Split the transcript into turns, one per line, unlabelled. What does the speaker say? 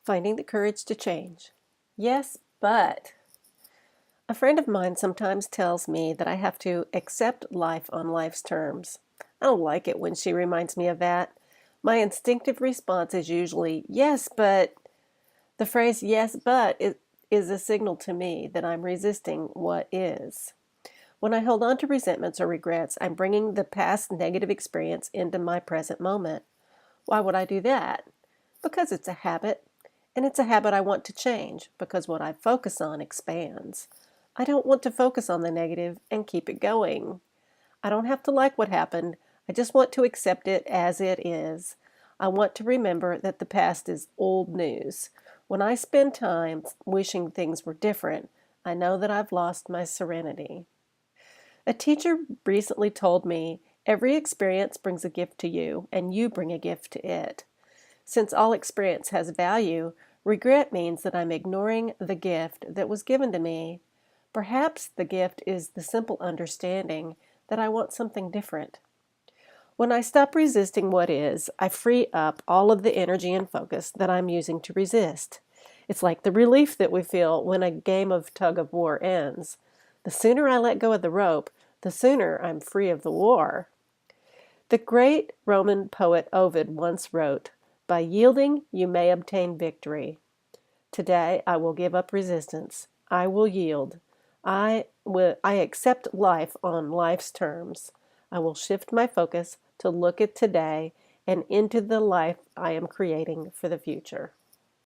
Finding the courage to change. Yes, but a friend of mine sometimes tells me that I have to accept life on life's terms. I don't like it when she reminds me of that. My instinctive response is usually, yes, but the phrase yes, but is a signal to me that I'm resisting what is. When I hold on to resentments or regrets, I'm bringing the past negative experience into my present moment. Why would I do that? Because it's a habit, and it's a habit I want to change because what I focus on expands. I don't want to focus on the negative and keep it going. I don't have to like what happened. I just want to accept it as it is. I want to remember that the past is old news. When I spend time wishing things were different, I know that I've lost my serenity. A teacher recently told me, every experience brings a gift to you, and you bring a gift to it. Since all experience has value, regret means that I'm ignoring the gift that was given to me. Perhaps the gift is the simple understanding that I want something different. When I stop resisting what is, I free up all of the energy and focus that I'm using to resist. It's like the relief that we feel when a game of tug of war ends. The sooner I let go of the rope, the sooner I'm free of the war. The great Roman poet Ovid once wrote, "By yielding you may obtain victory." Today I will give up resistance. I will yield. I accept life on life's terms. I will shift my focus to look at today and into the life I am creating for the future.